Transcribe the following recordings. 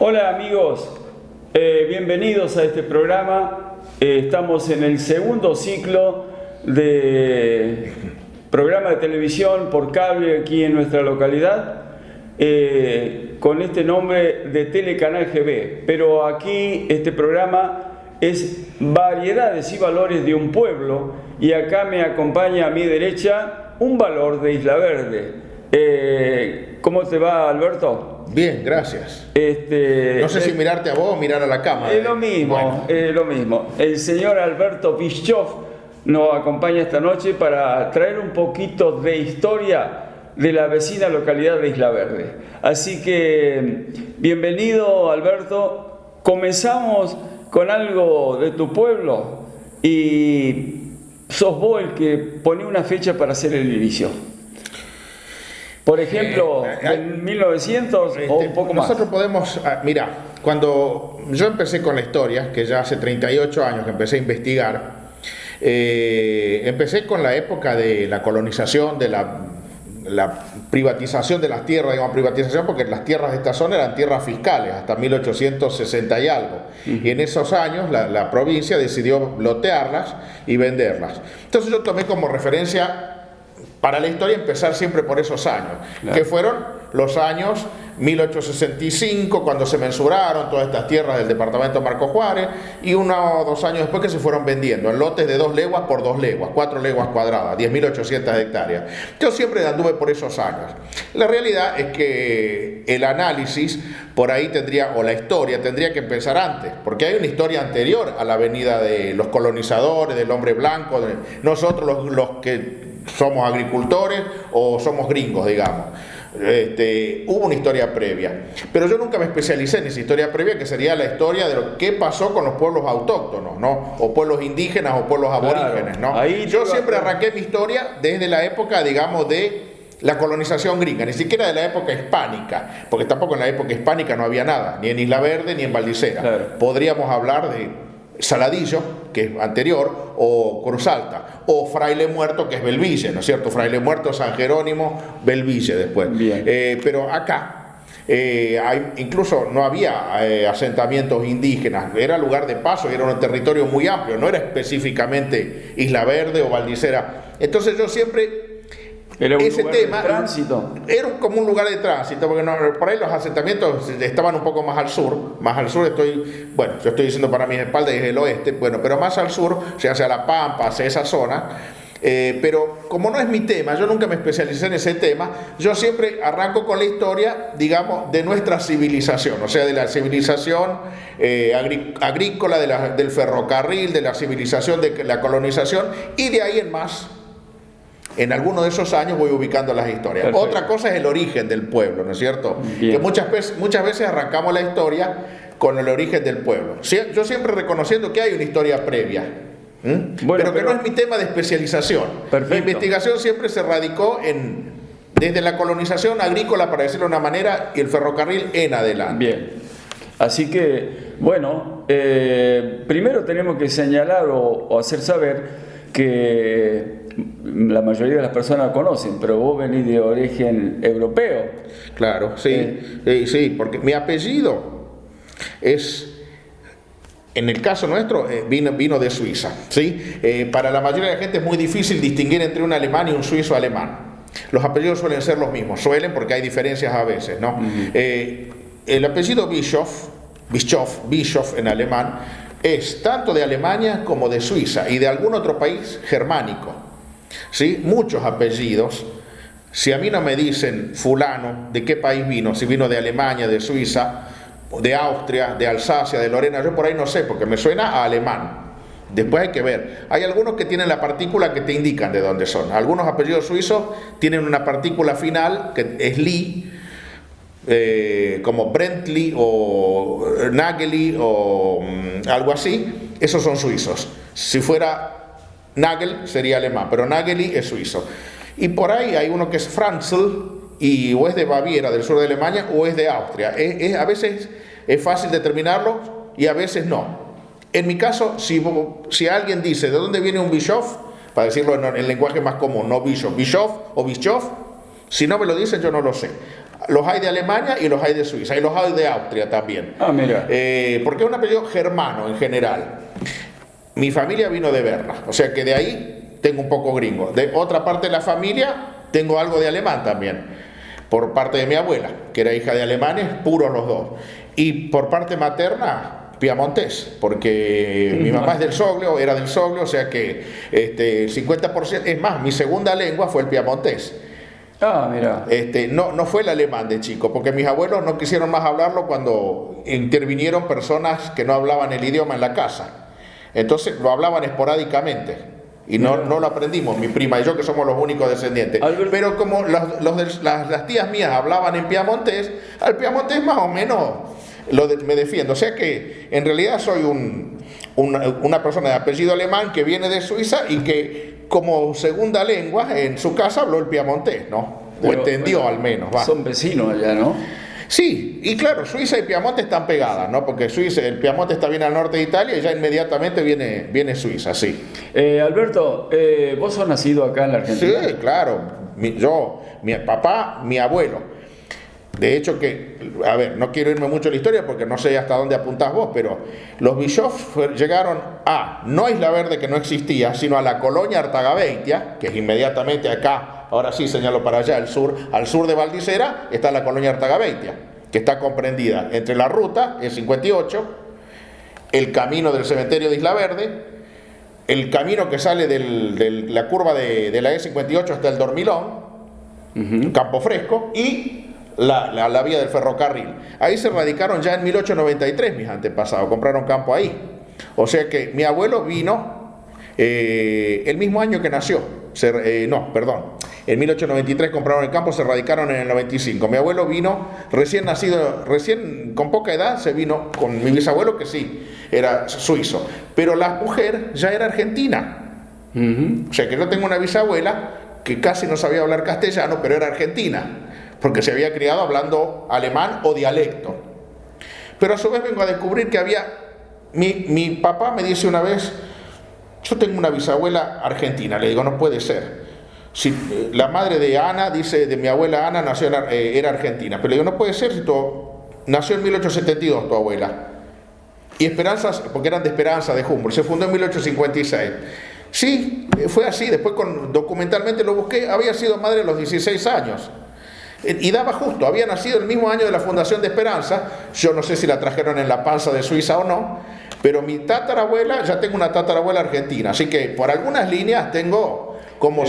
Hola amigos, bienvenidos a este programa. Estamos en el segundo ciclo de programa de televisión por cable aquí en nuestra localidad, con este nombre de Telecanal GB. Pero aquí este programa es variedades y valores de un pueblo, y acá me acompaña a mi derecha un valor de Isla Verde. ¿Cómo te va, Alberto? Bien, gracias. No sé si mirarte a vos o mirar a la cámara. Es lo mismo, Bueno. es lo mismo. El señor Alberto Bischoff nos acompaña esta noche para traer un poquito de historia de la vecina localidad de Isla Verde. Así que, bienvenido, Alberto. Comenzamos con algo de tu pueblo y sos vos el que pone una fecha para hacer el inicio. Por ejemplo, en 1900 o un poco más. Nosotros podemos, mira, cuando yo empecé con la historia, que ya hace 38 años que empecé a investigar, empecé con la época de la colonización, de la privatización de las tierras, digamos privatización porque las tierras de esta zona eran tierras fiscales hasta 1860 y algo. Y en esos años la provincia decidió lotearlas y venderlas. Entonces yo tomé como referencia para la historia empezar siempre por esos años, claro, que fueron los años 1865, cuando se mensuraron todas estas tierras del departamento Marcos Juárez, y 1 o 2 años después que se fueron vendiendo en lotes de 2 leguas por 2 leguas, 4 leguas cuadradas, 10.800 hectáreas. Yo siempre anduve por esos años. La realidad es que el análisis por ahí tendría, o la historia tendría que empezar antes, porque hay una historia anterior a la venida de los colonizadores, del hombre blanco, de nosotros los que somos agricultores o somos gringos, digamos. Hubo una historia previa, pero yo nunca me especialicé en esa historia previa, que sería la historia de lo que pasó con los pueblos autóctonos, ¿no? O pueblos indígenas o pueblos aborígenes, ¿no? Ahí yo siempre arranqué mi historia desde la época, digamos, de la colonización gringa, ni siquiera de la época hispánica, porque tampoco en la época hispánica no había nada, ni en Isla Verde ni en Valdicera. Claro. Podríamos hablar de Saladillo, que es anterior, o Cruz Alta, o Fraile Muerto, que es Belville, ¿no es cierto? Fraile Muerto, San Jerónimo, Belville después. Pero acá, incluso no había asentamientos indígenas, era lugar de paso y era un territorio muy amplio, no era específicamente Isla Verde o Valdicera. Entonces yo siempre... Era un ese lugar tema de tránsito. Era como un lugar de tránsito, porque por ahí los asentamientos estaban un poco más al sur. Más al sur yo estoy diciendo para mis espaldas desde el oeste, bueno, pero más al sur, o sea, hacia La Pampa, hacia esa zona. Pero como no es mi tema, yo nunca me especialicé en ese tema, yo siempre arranco con la historia, digamos, de nuestra civilización, o sea, de la civilización agrícola, del ferrocarril, de la civilización de la colonización, y de ahí en más. En algunos de esos años voy ubicando las historias. Perfecto. Otra cosa es el origen del pueblo, ¿no es cierto? Bien. Que muchas veces arrancamos la historia con el origen del pueblo. Yo siempre reconociendo que hay una historia previa, pero que no es mi tema de especialización. Perfecto. Mi investigación siempre se radicó desde la colonización agrícola, para decirlo de una manera, y el ferrocarril en adelante. Bien. Así que, bueno, primero tenemos que señalar o hacer saber que la mayoría de las personas conocen, pero vos venís de origen europeo. Claro, sí, sí, porque mi apellido es, en el caso nuestro, vino de Suiza, ¿sí? Para la mayoría de la gente es muy difícil distinguir entre un alemán y un suizo alemán. Los apellidos suelen ser los mismos, porque hay diferencias a veces, ¿no? El apellido Bischoff en alemán, es tanto de Alemania como de Suiza y de algún otro país germánico. ¿Sí? Muchos apellidos. Si a mí no me dicen fulano de qué país vino, si vino de Alemania, de Suiza, de Austria, de Alsacia, de Lorena, yo por ahí no sé, porque me suena a alemán. Después hay que ver. Hay algunos que tienen la partícula que te indican de dónde son. Algunos apellidos suizos tienen una partícula final que es Lee, como Brentley o Nageli o algo así. Esos son suizos. Si fuera Nagel sería alemán, pero Nageli es suizo. Y por ahí hay uno que es Franzl, y o es de Baviera, del sur de Alemania, o es de Austria. A veces es fácil determinarlo y a veces no. En mi caso, si alguien dice de dónde viene un Bischoff, para decirlo en el lenguaje más común, no Bischoff o Bischoff, si no me lo dicen yo no lo sé. Los hay de Alemania y los hay de Suiza, y los hay de Austria también. Ah, mira. Porque es un apellido germano en general. Mi familia vino de Berna, o sea que de ahí tengo un poco gringo. De otra parte de la familia tengo algo de alemán también, por parte de mi abuela, que era hija de alemanes, puros los dos. Y por parte materna, piamontés, porque mi mamá es del Soglio, era del Soglio, o sea que el 50%, es más, mi segunda lengua fue el piamontés. Ah, mira. No fue el alemán de chico, porque mis abuelos no quisieron más hablarlo cuando intervinieron personas que no hablaban el idioma en la casa. Entonces lo hablaban esporádicamente y no lo aprendimos, mi prima y yo, que somos los únicos descendientes. Albert. Pero como las tías mías hablaban en piamontés, al piamontés más o menos me defiendo. O sea que en realidad soy una persona de apellido alemán que viene de Suiza y que como segunda lengua en su casa habló el piamontés, ¿no? O entendió al menos. Va. Son vecinos allá, ¿no? Sí, y claro, Suiza y Piamonte están pegadas, ¿no? Porque el Piamonte está bien al norte de Italia y ya inmediatamente viene Suiza, sí. Alberto, ¿vos sos nacido acá en la Argentina? Sí, claro. Mi papá, mi abuelo. De hecho a ver, no quiero irme mucho en la historia porque no sé hasta dónde apuntás vos, pero los Bischoff llegaron no a Isla Verde, que no existía, sino a la colonia Artagabeitia, que es inmediatamente acá, ahora sí señalo para allá, al sur de Valdicera, está la colonia Artagabeitia, que está comprendida entre la ruta, el 58, el camino del cementerio de Isla Verde, el camino que sale de la curva de la E58 hasta el Dormilón, Campo Fresco, y la vía del ferrocarril. Ahí se radicaron ya en 1893 mis antepasados, compraron campo ahí. O sea que mi abuelo vino el mismo año que nació. En 1893 compraron el campo, se radicaron en el 95. Mi abuelo vino recién nacido, recién con poca edad, se vino con mi bisabuelo, que sí, era suizo. Pero la mujer ya era argentina. O sea que yo tengo una bisabuela que casi no sabía hablar castellano, pero era argentina, porque se había criado hablando alemán o dialecto. Pero a su vez vengo a descubrir que mi papá me dice una vez, yo tengo una bisabuela argentina. Le digo, no puede ser. Si la madre de Ana, de mi abuela Ana, era argentina. Pero le digo, no puede ser si nació en 1872 tu abuela. Y Esperanza, porque eran de Esperanza, de Humboldt, se fundó en 1856. Sí, fue así. Después documentalmente lo busqué, había sido madre a los 16 años. Y daba justo, había nacido el mismo año de la fundación de Esperanza. Yo no sé si la trajeron en la panza de Suiza o no, pero mi tatarabuela, ya tengo una tatarabuela argentina, así que por algunas líneas tengo como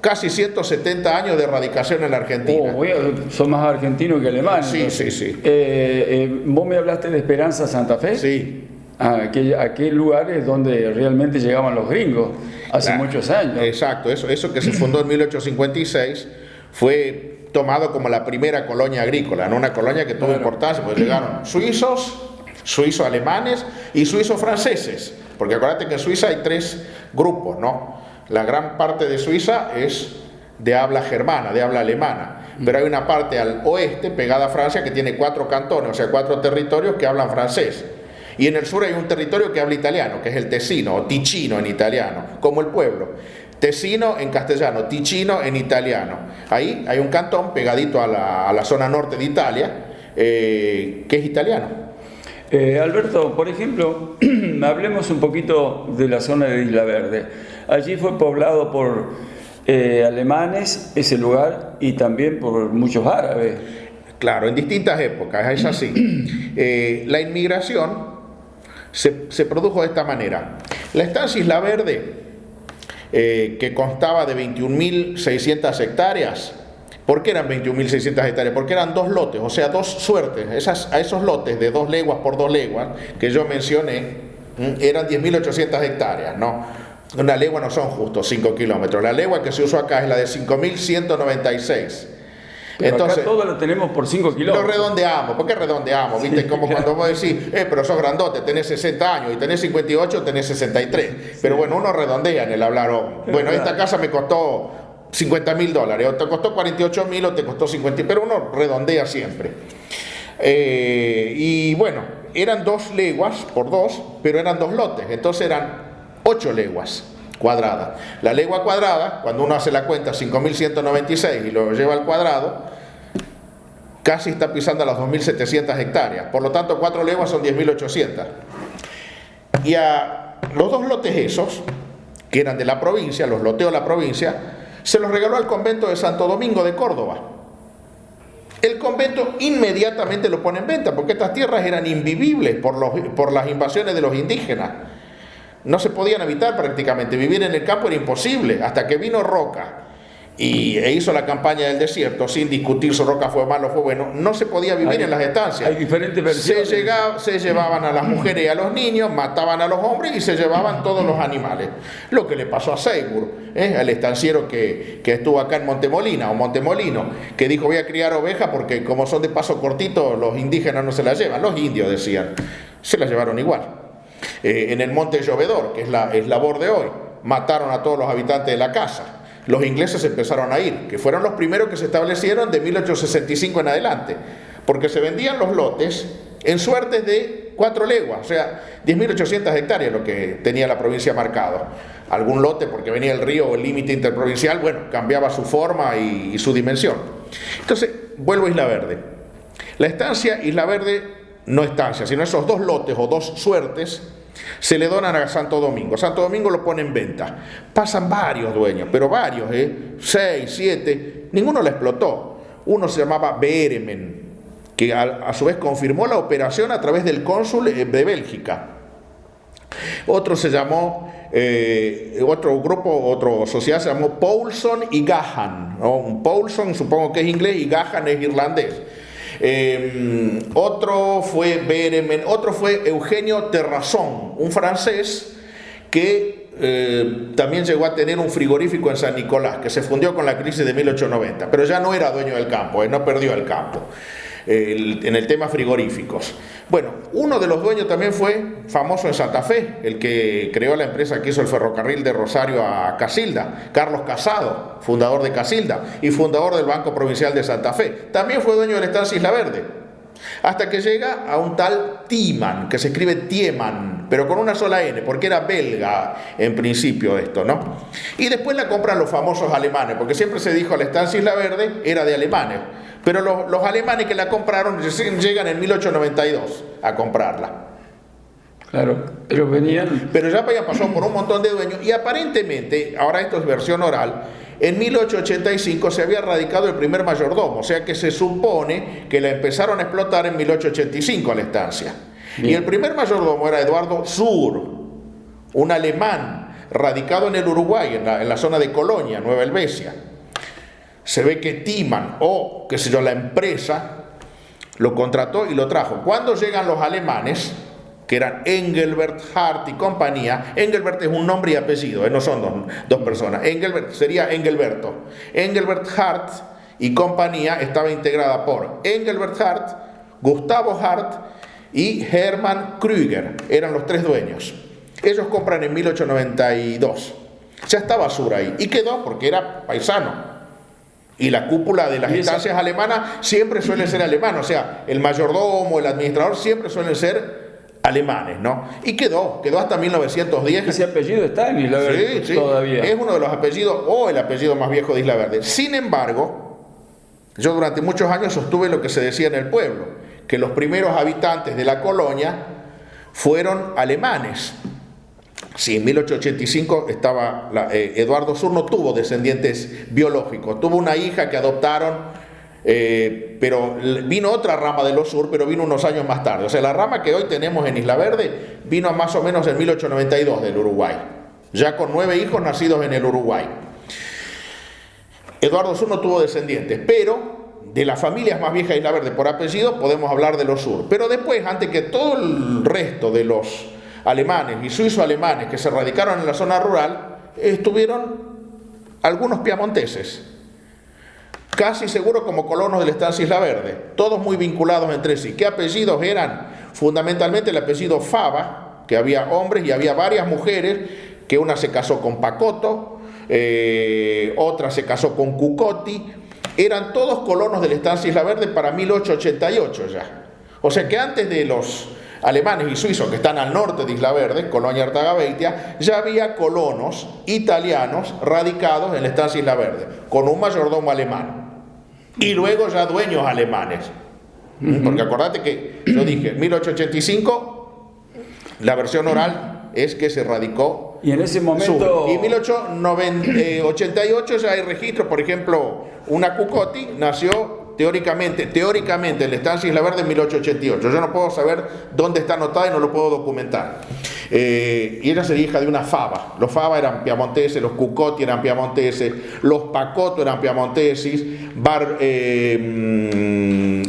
casi 170 años de radicación en la Argentina. Son más argentinos que alemanes. Sí, entonces. sí. ¿Vos me hablaste de Esperanza Santa Fe? Sí. Aquel lugar es donde realmente llegaban los gringos hace muchos años. Exacto, eso que se fundó en 1856 fue tomado como la primera colonia agrícola, ¿no? Una colonia que tuvo importancia, pues llegaron suizos-alemanes y suizos-franceses, porque acuérdate que en Suiza hay 3 grupos, ¿no? La gran parte de Suiza es de habla germana, de habla alemana, pero hay una parte al oeste, pegada a Francia, que tiene 4 cantones, o sea, 4 territorios que hablan francés. Y en el sur hay un territorio que habla italiano, que es el Tesino, o Ticino en italiano, como el pueblo. Tesino en castellano, Ticino en italiano. Ahí hay un cantón pegadito a la zona norte de Italia, que es italiano. Alberto, por ejemplo, hablemos un poquito de la zona de Isla Verde. Allí fue poblado por alemanes, ese lugar, y también por muchos árabes. Claro, en distintas épocas, es así. La inmigración se produjo de esta manera. La estancia Isla Verde, que constaba de 21.600 hectáreas. ¿Por qué eran 21.600 hectáreas? Porque eran 2 lotes, o sea, 2 suertes. A esos lotes de 2 leguas por 2 leguas que yo mencioné, eran 10.800 hectáreas, ¿no? Una legua no son justo 5 kilómetros. La legua que se usó acá es la de 5.196. Pero entonces, acá todo lo tenemos por 5 kilómetros. Lo redondeamos. ¿Por qué redondeamos? ¿Viste? Como cuando vos decís, pero sos grandote, tenés 60 años, y tenés 58, tenés 63. Sí. Pero bueno, uno redondea en el hablar. Bueno, esta casa me costó $50.000, o te costó 48.000, o te costó 50, pero uno redondea siempre. Y bueno, eran 2 leguas por 2, pero eran 2 lotes, entonces eran 8 leguas cuadradas. La legua cuadrada, cuando uno hace la cuenta 5.196 y lo lleva al cuadrado, casi está pisando las 2.700 hectáreas. Por lo tanto, 4 leguas son 10.800. Y a los 2 lotes esos, que eran de la provincia, los loteó la provincia, se los regaló al convento de Santo Domingo de Córdoba. El convento inmediatamente lo pone en venta, porque estas tierras eran invivibles por las invasiones de los indígenas. No se podían habitar prácticamente, vivir en el campo era imposible, hasta que vino Roca e hizo la campaña del desierto, sin discutir si Roca fue malo o fue bueno. No se podía vivir en las estancias. Hay diferentes versiones. Se llevaban a las mujeres y a los niños, mataban a los hombres y se llevaban todos los animales. Lo que le pasó a Seigur, al estanciero que estuvo acá en Montemolino, que dijo: voy a criar ovejas porque como son de paso cortito, los indígenas no se las llevan. Los indios decían, se las llevaron igual. En el Monte Llovedor, que es la labor de hoy, mataron a todos los habitantes de la casa. Los ingleses empezaron a ir, que fueron los primeros que se establecieron de 1865 en adelante, porque se vendían los lotes en suertes de 4 leguas, o sea, 10.800 hectáreas lo que tenía la provincia marcado. Algún lote, porque venía el río o el límite interprovincial, bueno, cambiaba su forma y su dimensión. Entonces, vuelvo a Isla Verde. La estancia Isla Verde, no estancia, sino esos 2 lotes o 2 suertes, se le donan a Santo Domingo. Santo Domingo lo pone en venta. Pasan varios dueños, pero varios, 6, 7, ninguno la explotó. Uno se llamaba Beeremen, que a su vez confirmó la operación a través del cónsul de Bélgica. Otro se llamó, otra sociedad se llamó Poulson y Gahan, ¿no? Poulson supongo que es inglés y Gahan es irlandés. Otro fue Beeremen, otro fue Eugenio Terrasson, un francés que también llegó a tener un frigorífico en San Nicolás, que se fundió con la crisis de 1890, pero ya no era dueño del campo, no perdió el campo en el tema frigoríficos. Bueno, uno de los dueños también fue famoso en Santa Fe, el que creó la empresa que hizo el ferrocarril de Rosario a Casilda, Carlos Casado, fundador de Casilda y fundador del Banco Provincial de Santa Fe. También fue dueño de la estancia Isla Verde, hasta que llega a un tal Tiemann, que se escribe Tiemann, pero con una sola N, porque era belga en principio esto, ¿no? Y después la compran los famosos alemanes, porque siempre se dijo la estancia Isla Verde era de alemanes, pero los alemanes que la compraron llegan en 1892 a comprarla. Claro, ellos venían... Pero ya habían pasado por un montón de dueños y aparentemente, ahora esto es versión oral, en 1885 se había radicado el primer mayordomo, o sea que se supone que la empezaron a explotar en 1885 a la estancia. Bien. Y el primer mayordomo era Eduardo Sur, un alemán radicado en el Uruguay, en la zona de Colonia, Nueva Helvecia. Se ve que Tiemann, o qué sé yo, la empresa, lo contrató y lo trajo. Cuando llegan los alemanes, que eran Engelbert, Hart y compañía, Engelbert es un nombre y apellido, no son dos personas, Engelbert sería Engelberto. Engelbert Hart y compañía estaba integrada por Engelbert Hart, Gustavo Hart y Hermann Krüger, eran los 3 dueños. Ellos compran en 1892. Ya estaba Sur ahí y quedó porque era paisano. Y la cúpula de las estancias alemanas siempre suele ser alemana, o sea, el mayordomo, el administrador siempre suelen ser alemanes, ¿no? Y quedó hasta 1910. Ese apellido está en Isla Verde todavía. Es uno de los apellidos, o el apellido más viejo de Isla Verde. Sin embargo, yo durante muchos años sostuve lo que se decía en el pueblo, que los primeros habitantes de la colonia fueron alemanes. Sí, en 1885 estaba Eduardo Sur no tuvo descendientes biológicos, tuvo una hija que adoptaron, pero vino otra rama de los Sur, pero vino unos años más tarde. O sea, la rama que hoy tenemos en Isla Verde vino más o menos en 1892 del Uruguay, ya con 9 hijos nacidos en el Uruguay. Eduardo Sur no tuvo descendientes, pero de las familias más viejas de Isla Verde por apellido podemos hablar de los Sur. Pero después, antes que todo el resto de los alemanes y suizo-alemanes que se radicaron en la zona rural, estuvieron algunos piamonteses, casi seguro como colonos de la estancia Isla Verde, todos muy vinculados entre sí. ¿Qué apellidos eran? Fundamentalmente el apellido Fava, que había hombres y había varias mujeres, que una se casó con Pacoto, otra se casó con Cucoti, eran todos colonos de la estancia Isla Verde para 1888 ya. O sea que antes de los alemanes y suizos que están al norte de Isla Verde, Colonia Artagabeitia, ya había colonos italianos radicados en la estancia Isla Verde, con un mayordomo alemán. y luego ya dueños alemanes. Porque acordate que yo dije, 1885, la versión oral es que se radicó. Y en ese momento... Y 1888 ya hay registro, por ejemplo, una Cucoti nació teóricamente en la estancia Isla Verde en 1888. Yo no puedo saber dónde está anotada y no lo puedo documentar. Y ella sería hija de una Fava. Los Fava eran piamonteses, los Cucoti eran piamonteses, los Pacoto eran piamonteses,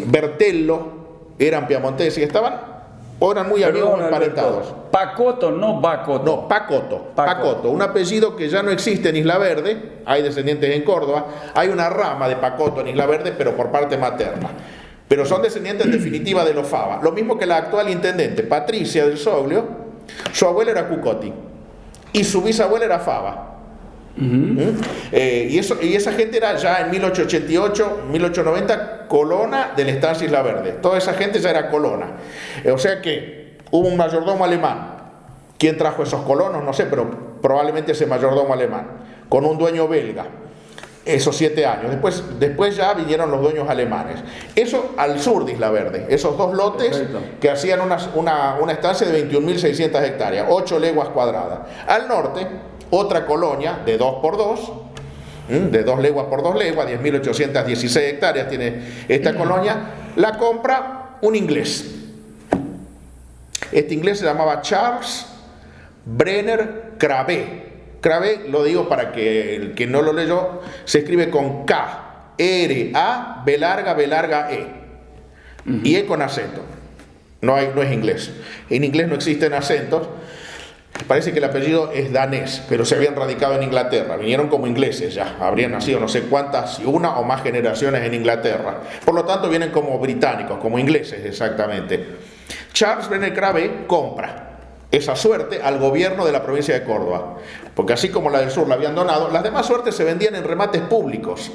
Bertello eran piamonteses y estaban o eran muy amigos o emparentados. Pacoto, no Bacoto. No, Pacoto, un apellido que ya no existe en Isla Verde, hay descendientes en Córdoba, hay una rama de Pacoto en Isla Verde, pero por parte materna. Pero son descendientes en definitiva de los Fava. Lo mismo que la actual intendente, Patricia del Soglio, su abuela era Cucoti y su bisabuela era Fava. Y esa gente era ya en 1888, 1890 colona de la estancia Isla Verde. Toda esa gente ya era colona. O sea que hubo un mayordomo alemán. ¿Quién trajo esos colonos? No sé, pero probablemente ese mayordomo alemán, con un dueño belga, esos 7 años. Después ya vinieron los dueños alemanes. Eso al sur de Isla Verde, esos 2 lotes. Perfecto. Que hacían una estancia de 21.600 hectáreas, 8 leguas cuadradas. Al norte, otra colonia de 2 por 2, de 2 leguas por 2 leguas, 10.816 hectáreas tiene esta colonia, la compra un inglés. Este inglés se llamaba Charles Brenner Crabbe. Crabbe, lo digo para que el que no lo leyó, se escribe con K, R, A, B larga, E. Y E con acento. No es inglés. En inglés no existen acentos. Parece que el apellido es danés, pero se habían radicado en Inglaterra. Vinieron como ingleses ya. Habrían nacido no sé cuántas, una o más generaciones en Inglaterra. Por lo tanto, vienen como británicos, como ingleses exactamente. Charles Brenner Crabbe compra esa suerte al gobierno de la provincia de Córdoba, porque así como la del sur la habían donado, las demás suertes se vendían en remates públicos.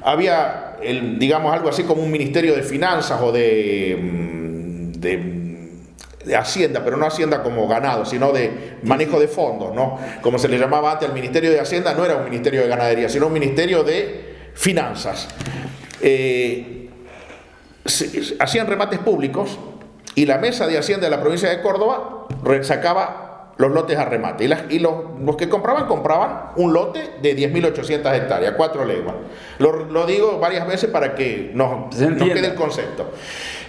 Había, digamos, algo así como un ministerio de finanzas o de Hacienda, pero no Hacienda como ganado, sino de manejo de fondos, ¿no? Como se le llamaba antes al Ministerio de Hacienda, no era un ministerio de ganadería, sino un ministerio de finanzas. Hacían remates públicos y la mesa de Hacienda de la provincia de Córdoba sacaba los lotes a remate. Y los que compraban un lote de 10.800 hectáreas, 4 leguas. Lo digo varias veces para que nos quede el concepto.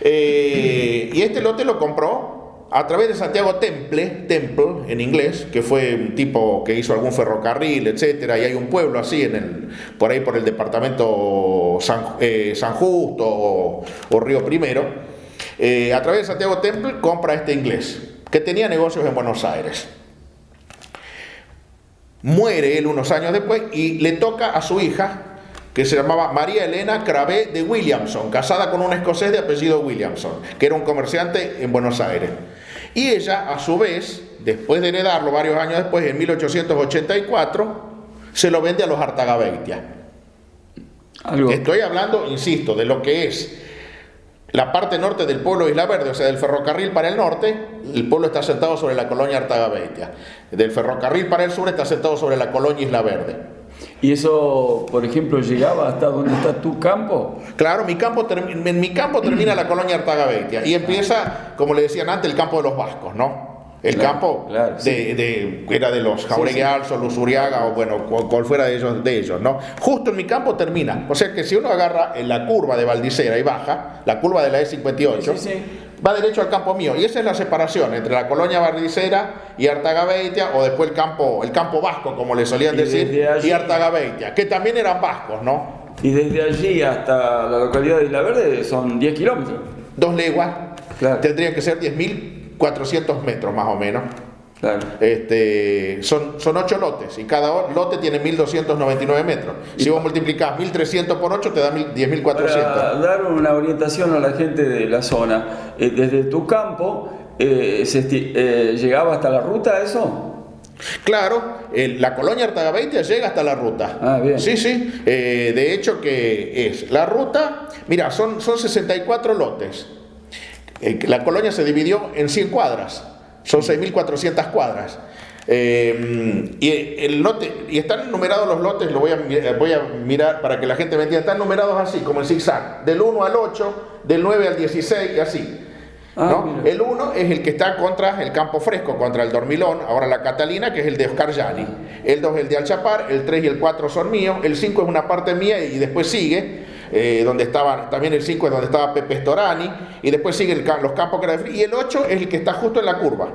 Y este lote lo compró a través de Santiago Temple en inglés, que fue un tipo que hizo algún ferrocarril, etcétera, y hay un pueblo así por ahí por el departamento San Justo o Río Primero. A través de Santiago Temple compra este inglés, que tenía negocios en Buenos Aires. Muere él unos años después y le toca a su hija, que se llamaba María Elena Crabbe de Williamson, casada con un escocés de apellido Williamson, que era un comerciante en Buenos Aires. Y ella, a su vez, después de heredarlo varios años después, en 1884, se lo vende a los Artagabeitia. Estoy hablando, insisto, de lo que es la parte norte del pueblo de Isla Verde, o sea, del ferrocarril para el norte, el pueblo está sentado sobre la colonia Artagabeitia. Del ferrocarril para el sur está sentado sobre la colonia Isla Verde. ¿Y eso, por ejemplo, llegaba hasta donde está tu campo? Claro, en mi campo termina la colonia Artagabeitia y empieza, como le decían antes, el campo de los vascos, ¿no? El campo era de los Jauregui Alzo, los Uriaga, o bueno, cual fuera de ellos, ¿no? Justo en mi campo termina. O sea que si uno agarra en la curva de Valdicera y baja, la curva de la E58, va derecho al campo mío. Y esa es la separación entre la colonia Valdicera y Artagabeitia, o después el campo vasco, como le solían decir, y Artagabeitia, que también eran vascos, ¿no? Y desde allí hasta la localidad de Isla Verde son 10 kilómetros. 2 leguas. Claro. Tendrían que ser 10.400 metros más o menos. Claro. Son 8 lotes y cada lote tiene 1.299 metros. Si vos multiplicás 1.300 por 8 te da 10.400. Para dar una orientación a la gente de la zona, desde tu campo ¿llegaba hasta la ruta eso? Claro, la colonia Artagabeitia llega hasta la ruta. Ah, bien. Sí. De hecho que es la ruta, mira, son 64 lotes. La colonia se dividió en 100 cuadras. Son 6.400 cuadras. El lote, y están numerados los lotes, lo voy a mirar para que la gente me entienda, están numerados así, como en zigzag, del 1 al 8, del 9 al 16 y así. ¿No? El 1 es el que está contra el Campo Fresco, contra el Dormilón, ahora la Catalina, que es el de Oscar Yani. El 2 es el de Alchapar, el 3 y el 4 son míos, el 5 es una parte mía y después sigue, donde estaban, también el 5 es donde estaba Pepe Storani, y después siguen los campos que era de Frío, y el 8 es el que está justo en la curva.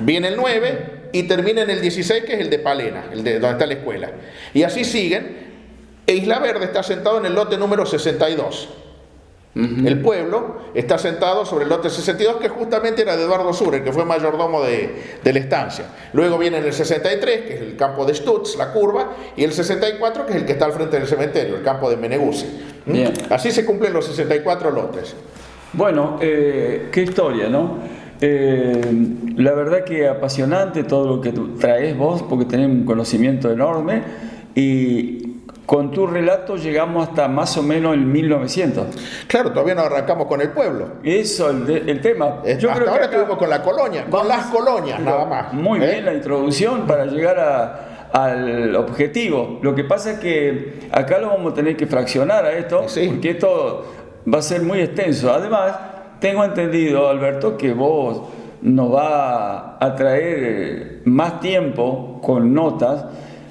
Viene el 9 y termina en el 16, que es el de Palena, el de donde está la escuela. Y así siguen, e Isla Verde está sentado en el lote número 62. El pueblo está sentado sobre el lote 62, que justamente era de Eduardo Surer, que fue mayordomo de la estancia. Luego viene el 63, que es el campo de Stutz, la curva, y el 64, que es el que está al frente del cementerio, el campo de Meneguzzi. Así se cumplen los 64 lotes. Bueno, qué historia, ¿no? La verdad que apasionante todo lo que traes vos, porque tenés un conocimiento enorme, y con tu relato llegamos hasta más o menos el 1900. Claro, todavía no arrancamos con el pueblo. Eso, el tema. Yo hasta creo ahora estuvimos con la colonia, con las colonias nada más. Muy bien la introducción para llegar al objetivo. Lo que pasa es que acá lo vamos a tener que fraccionar a esto, porque esto va a ser muy extenso. Además, tengo entendido, Alberto, que vos nos va a traer más tiempo con notas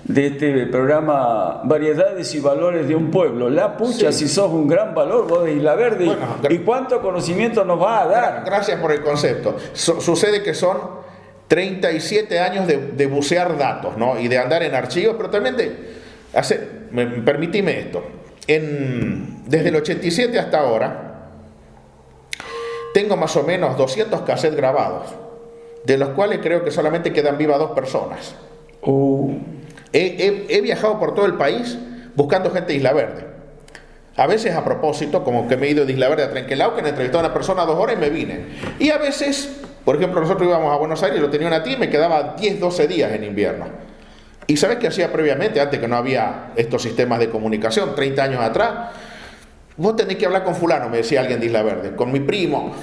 de este programa Variedades y Valores de un Pueblo. La pucha, si sos un gran valor vos de Isla Verde. Bueno, ¿y cuánto conocimiento nos va a dar? Gracias por el concepto. Sucede que son 37 años de bucear datos, ¿no? Y de andar en archivos, pero también permitime esto. Desde el 87 hasta ahora, tengo más o menos 200 cassettes grabados, de los cuales creo que solamente quedan vivas 2 personas. He viajado por todo el país buscando gente de Isla Verde. A veces a propósito, como que me he ido de Isla Verde a Trenquelauquen, entrevisté a una persona 2 horas y me vine. Y a veces, por ejemplo, nosotros íbamos a Buenos Aires, lo tenía una tía y me quedaba 10, 12 días en invierno. ¿Y sabes qué hacía previamente, antes que no había estos sistemas de comunicación, 30 años atrás? Vos tenés que hablar con fulano, me decía alguien de Isla Verde, con mi primo.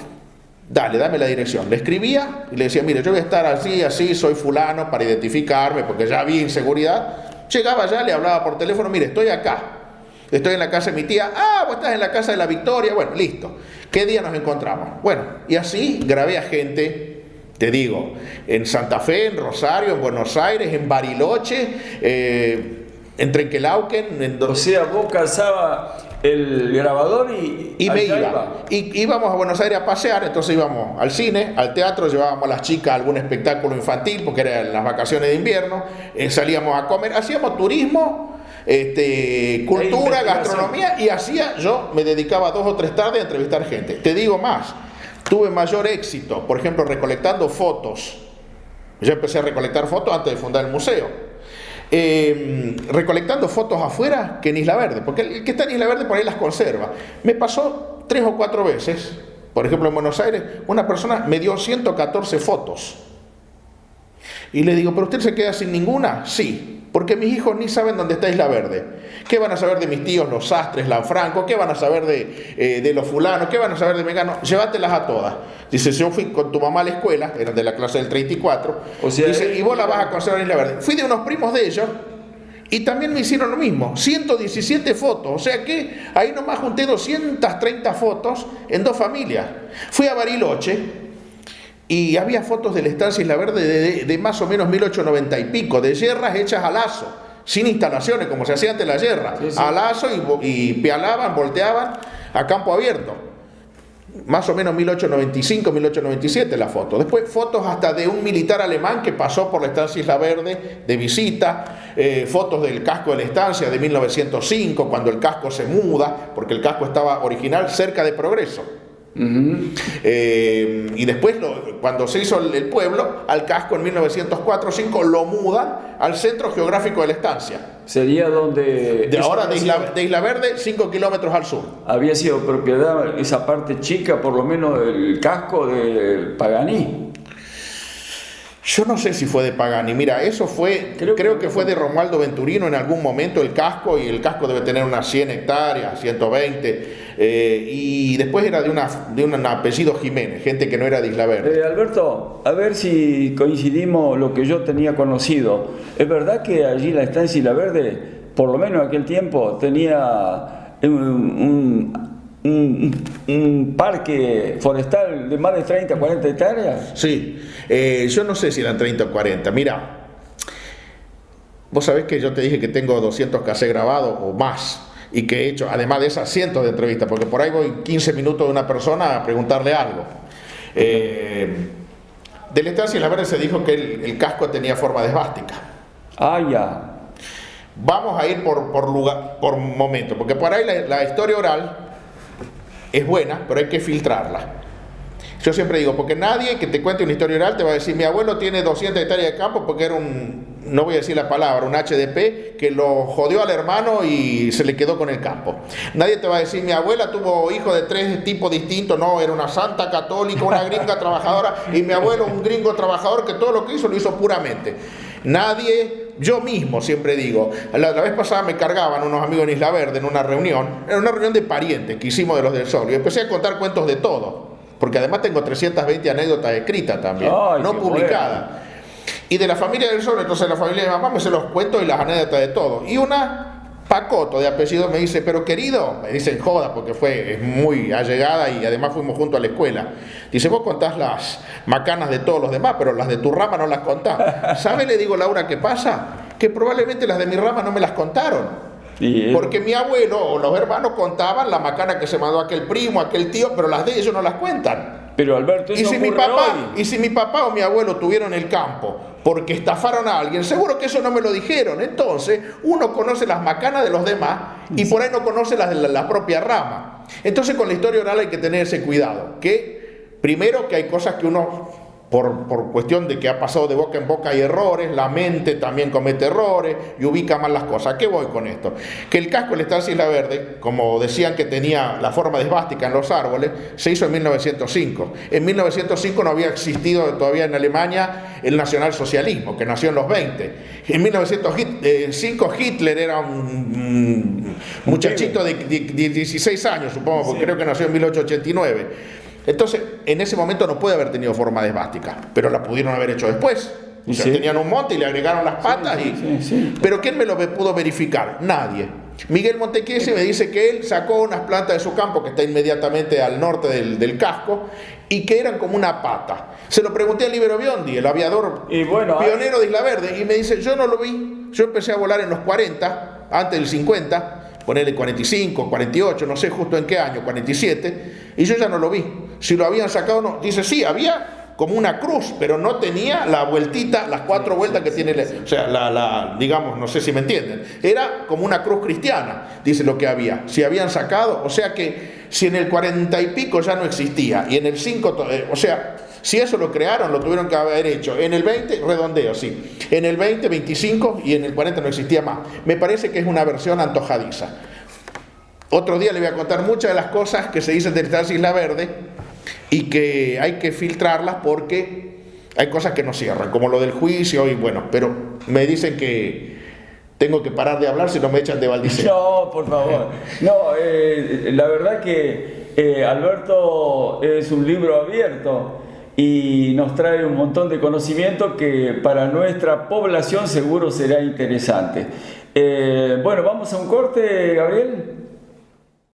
Dale, dame la dirección. Le escribía y le decía, mire, yo voy a estar así, soy fulano, para identificarme, porque ya había inseguridad. Llegaba allá, le hablaba por teléfono, mire, estoy acá. Estoy en la casa de mi tía. Ah, vos estás en la casa de la Victoria. Bueno, listo. ¿Qué día nos encontramos? Bueno, y así grabé a gente, te digo, en Santa Fe, en Rosario, en Buenos Aires, en Bariloche, en Trenquelauquen. O sea, vos calzabas el grabador y me iba. Y íbamos a Buenos Aires a pasear, entonces íbamos al cine, al teatro, llevábamos a las chicas a algún espectáculo infantil, porque eran las vacaciones de invierno, salíamos a comer, hacíamos turismo, cultura, gastronomía, y yo me dedicaba 2 o 3 tardes a entrevistar gente. Te digo más, tuve mayor éxito, por ejemplo, recolectando fotos. Yo empecé a recolectar fotos antes de fundar el museo. Recolectando fotos afuera que en Isla Verde, porque el que está en Isla Verde por ahí las conserva. Me pasó 3 o 4 veces, por ejemplo en Buenos Aires, una persona me dio 114 fotos. Y le digo, ¿pero usted se queda sin ninguna? Sí, porque mis hijos ni saben dónde está Isla Verde. ¿Qué van a saber de mis tíos, los Sastres, Lanfranco? ¿Qué van a saber de los fulanos? ¿Qué van a saber de Megano? Llévatelas a todas. Dice, yo fui con tu mamá a la escuela, eran de la clase del 34. O sea, dice, y vos la vas a conservar en Isla Verde. Fui de unos primos de ellos y también me hicieron lo mismo, 117 fotos. O sea que ahí nomás junté 230 fotos en 2 familias. Fui a Bariloche y había fotos de la estancia Isla Verde de más o menos 1890 y pico, de yerras hechas a lazo, sin instalaciones, como se hacía antes la yerra, a lazo y pialaban, volteaban a campo abierto. Más o menos 1895, 1897 la foto. Después fotos hasta de un militar alemán que pasó por la estancia Isla Verde de visita, fotos del casco de la estancia de 1905, cuando el casco se muda, porque el casco estaba original cerca de Progreso. Y después cuando se hizo el pueblo, al casco en 1904-05 lo mudan al centro geográfico de la estancia. Sería donde... de Isla Verde, 5 kilómetros al sur. Había sido propiedad, esa parte chica, por lo menos, del casco de Paganí. Yo no sé si fue de Pagani. Mira, eso fue, creo que fue de Romualdo Venturino en algún momento el casco, y el casco debe tener unas 100 hectáreas, 120, y después era de un apellido Jiménez, gente que no era de Isla Verde. Alberto, a ver si coincidimos lo que yo tenía conocido. ¿Es verdad que allí la estancia Isla Verde, por lo menos en aquel tiempo, tenía un parque forestal de más de 30, 40 hectáreas? Sí, yo no sé si eran 30 o 40. Mira, vos sabés que yo te dije que tengo 200 cassettes grabados o más, y que he hecho, además de esas, cientos de entrevistas, porque por ahí voy 15 minutos de una persona a preguntarle algo. De la estancia Isla Verde se dijo que el casco tenía forma de esvástica. Ah, ya. Vamos a ir por momento, porque por ahí la historia oral es buena, pero hay que filtrarla. Yo siempre digo, porque nadie que te cuente una historia oral te va a decir, mi abuelo tiene 200 hectáreas de campo porque era no voy a decir la palabra, un HDP que lo jodió al hermano y se le quedó con el campo. Nadie te va a decir, mi abuela tuvo hijos de 3 tipos distintos, no, era una santa católica, una gringa trabajadora, y mi abuelo un gringo trabajador que todo lo que hizo lo hizo puramente. Nadie... Yo mismo siempre digo, la vez pasada me cargaban unos amigos en Isla Verde en una reunión de parientes que hicimos de los del Sol, y empecé a contar cuentos de todo, porque además tengo 320 anécdotas escritas también, no publicadas. Bueno. Y de la familia del Sol, entonces la familia de mi mamá me se los cuentos y las anécdotas de todo. Y una Pacoto de apellido me dice, pero querido, me dicen joda porque es muy allegada y además fuimos juntos a la escuela. Dice, vos contás las macanas de todos los demás, pero las de tu rama no las contás. ¿Sabe? Le digo, Laura, ¿qué pasa? Que probablemente las de mi rama no me las contaron. Porque mi abuelo o los hermanos contaban la macana que se mandó aquel primo, aquel tío, pero las de ellos no las cuentan. Pero Alberto, y si mi papá o mi abuelo tuvieron el campo porque estafaron a alguien, seguro que eso no me lo dijeron. Entonces uno conoce las macanas de los demás y por ahí no conoce las de la propia rama. Entonces con la historia oral hay que tener ese cuidado, que primero que hay cosas que uno por cuestión de que ha pasado de boca en boca hay errores, la mente también comete errores y ubica mal las cosas. ¿A qué voy con esto? Que el casco de la estancia Isla Verde, como decían que tenía la forma de esvástica en los árboles, se hizo en 1905. En 1905 no había existido todavía en Alemania el nacionalsocialismo, que nació en los 20. En 1905 Hitler era un muchachito de 16 años, supongo, porque creo que nació en 1889. Entonces, en ese momento no puede haber tenido forma de esvástica, pero la pudieron haber hecho después. O sea, tenían un monte y le agregaron las patas. Pero ¿quién me lo pudo verificar? Nadie. Miguel Montechiesi me dice que él sacó unas plantas de su campo que está inmediatamente al norte del casco y que eran como una pata. Se lo pregunté a Libero Biondi, el aviador pionero de Isla Verde, y me dice, yo no lo vi. Yo empecé a volar en los 40, antes del 50, ponerle 45, 48, no sé justo en qué año, 47, y yo ya no lo vi. Si lo habían sacado o no. Dice, sí, había como una cruz, pero no tenía la vueltita, las 4 vueltas que tiene, o sea, digamos, no sé si me entienden. Era como una cruz cristiana, dice lo que había. Si habían sacado, o sea que si en el 40 y pico ya no existía, y en el 5, o sea, si eso lo crearon, lo tuvieron que haber hecho. En el 20, redondeo, sí. En el 20, 25 y en el 40 no existía más. Me parece que es una versión antojadiza. Otro día le voy a contar muchas de las cosas que se dicen de la Isla Verde y que hay que filtrarlas porque hay cosas que no cierran, como lo del juicio y bueno, pero me dicen que tengo que parar de hablar si no me echan de Valdicea. No, por favor. No, la verdad que Alberto es un libro abierto y nos trae un montón de conocimiento que para nuestra población seguro será interesante. Bueno, vamos a un corte, Gabriel.